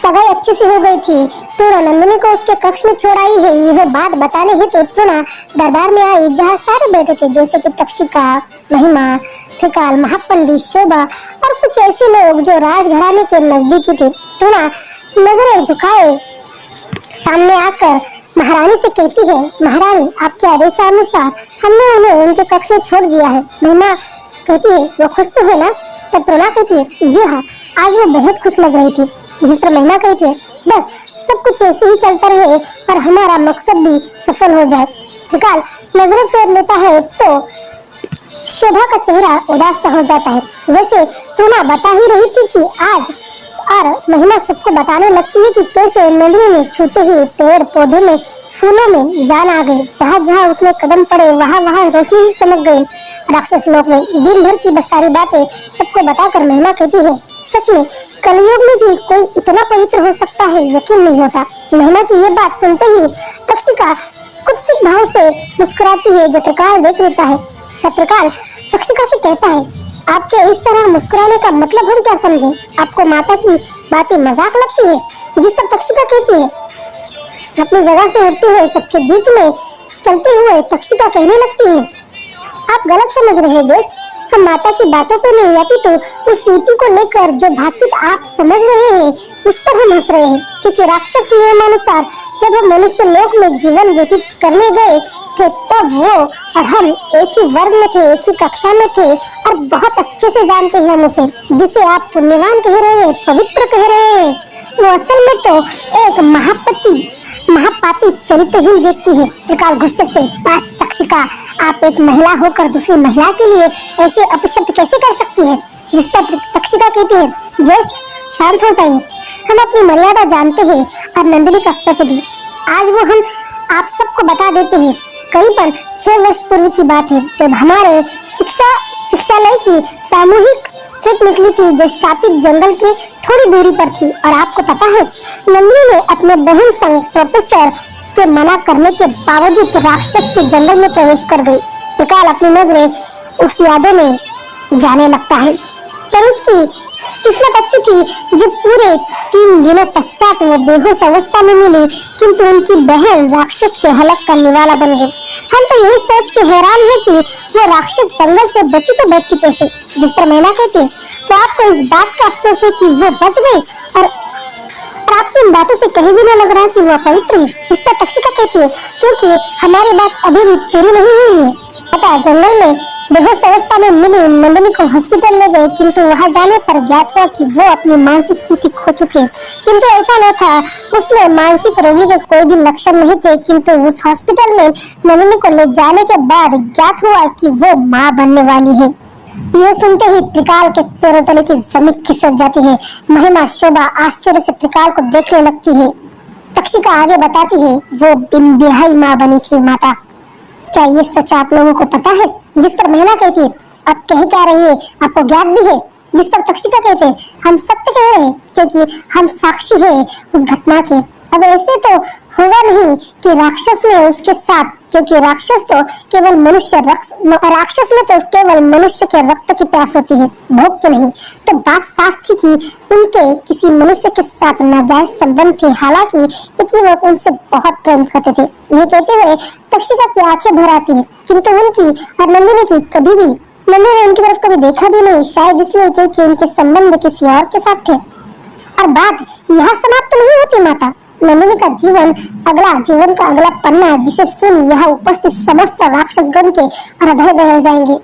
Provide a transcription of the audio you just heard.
सगाई अच्छी सी हो गई थी। तृणा नंदिनी को उसके कक्ष में छोड़ आई है। यह बात बताने हेतु तृणा दरबार में आई, जहाँ सारे बैठे थे, जैसे कि तक्षिका, महिमा, त्रिकाल, महापंडित, शोभा और कुछ ऐसे लोग जो राजघराने के नजदीकी थे। तृणा नजरें झुकाए सामने आकर महारानी से कहती है, महारानी, आपके आदेशानुसार हमने उन्हें उनके कक्ष में छोड़ दिया है। महिमा कहती है, वो खुश तो है ना? तब तृणा कहती है, जी हाँ, आज वो बेहद खुश लग रही थी। जिस पर महिमा कहती है, बस सब कुछ ऐसे ही चलता रहे और हमारा मकसद भी सफल हो जाए। त्रिकाल नजरें फेर लेता है तो शोभा का चेहरा उदास सा हो जाता है। वैसे तृणा बता ही रही थी कि आज, और महिमा सबको बताने लगती है कि कैसे नंदिनी में छूते ही पेड़ पौधों में, फूलों में जान आ गई। जहाँ जहाँ उसने कदम पड़े वहाँ वहाँ रोशनी चमक गई। राक्षस लोक में दिन भर की बस सारी बातें सबको बताकर महिमा कहती है, सच में कलयुग में भी कोई इतना पवित्र हो सकता है, यकीन नहीं होता। महिमा की ये बात सुनते ही तक्षिका कुत्सित भाव से मुस्कुराती है, जो त्रिकाल देख लेता है। तब त्रिकाल तक्षिका से कहता है, आपके इस तरह मुस्कुराने का मतलब हम क्या समझे? आपको माता की बातें मजाक लगती है? जिस पर तक्षिका कहती है, अपनी जगह से उठते हुए सबके बीच में चलते हुए तक्षिका कहने लगती है, आप गलत समझ रहे हैं दोस्त। हम माता की बातों पर नहीं आती तो उस सूती को लेकर जो भाकित आप समझ रहे हैं उस पर हम हंस रहे हैं। क्योंकि राक्षस नियमानुसार जब हम मनुष्य लोक में जीवन व्यतीत करने गए थे तब वो और हम एक ही वर्ग में थे, एक ही कक्षा में थे और बहुत अच्छे से जानते हैं हम उसे, जिसे आप पुण्यवान कह रहे हैं, पवित्र कह रहे हैं। वो असल में तो एक महापापी चरित्रहीन व्यक्ति है। त्रिकाल गुस्से से, बस तक्षिका, आप एक महिला होकर दूसरी महिला के लिए ऐसे अपशब्द कैसे कर सकती है? जिस पर तक्षिका कहती है, जस्ट शांत हो जाइए, हम अपनी मर्यादा जानते हैं और नंदिनी का सच भी आज वो हम आप सबको बता देते हैं। करीबन 6 वर्ष पूर्व की बात है, जब हमारे शिक्षालय की सामूहिक ट्रिप निकली थी, जो शापित जंगल के थोड़ी दूरी पर थी। और आपको पता है, नंदिनी ने अपने बहन संग प्रोफेसर के मना करने के बावजूद राक्षस के जंगल में प्रवेश कर गई। त्रिकाल अपनी नजरें उस यादों में जाने लगता है, पर उसकी किस्मत अच्छी थी जो पूरे 3 दिनों पश्चात वो बेहोश अवस्था में मिली, किंतु उनकी बहन राक्षस के हलक का निवाला बन गई। हम तो यही सोच के हैरान है कि वो राक्षस जंगल से बची तो बची कैसे? जिस पर महिमा कहती है, तो आपको इस बात का अफसोस है कि वो बच गई और आपकी इन बातों से कहीं भी न लग रहा कि वो पवित्र है। जिस पर तक्षिका कहती है, क्योंकि हमारी बात अभी भी पूरी नहीं हुई है। पता जंगल में बेहोश अवस्था में मिली नंदिनी को हॉस्पिटल ले गए, किंतु वहां जाने पर ज्ञात हुआ कि वो अपनी मानसिक स्थिति खो चुकी है। किंतु ऐसा न था, उसमें मानसिक रोगी के कोई भी लक्षण नहीं थे। किंतु उस हॉस्पिटल में नंदिनी को ले जाने के बाद ज्ञात हुआ कि वो माँ बनने वाली है। यह सुनते ही त्रिकाल के पैरों तले की जमीन खिसक जाती है। महिमा, शोभा आश्चर्य से त्रिकाल को देखने लगती है। तक्षिका आगे बताती है, वो बिन बिहाई माँ बनी थी माता। क्या ये सच आप लोगों को पता है? जिस पर महिमा कहती है, आप कह क्या रही है, आपको ज्ञात भी है? जिस पर तक्षिका कहते हैं, हम सत्य कह रहे हैं क्योंकि हम साक्षी हैं उस घटना के। अब ऐसे तो होगा नहीं कि राक्षस में उसके साथ, क्योंकि राक्षस में तो केवल मनुष्य के रक्त की प्यास होती है, भोग की नहीं। तो बात साफ थी कि उनके किसी मनुष्य के साथ नाजायज संबंध थे। हालांकि लेकिन वो उनसे बहुत प्रेम करते थे। ये कहते हुए तक्षिका की आंखें भर आती है, किंतु उनकी और नंदिनी की कभी भी नंदिनी ने उनकी तरफ कभी देखा भी नहीं, शायद इसलिए क्योंकि उनके संबंध किसी और के साथ थे। और बात यहाँ समाप्त नहीं होती माता। नंदिनी का जीवन का अगला पन्ना, जिसे सुन यहाँ उपस्थित समस्त राक्षसगण के हृदय दहल जाएंगे।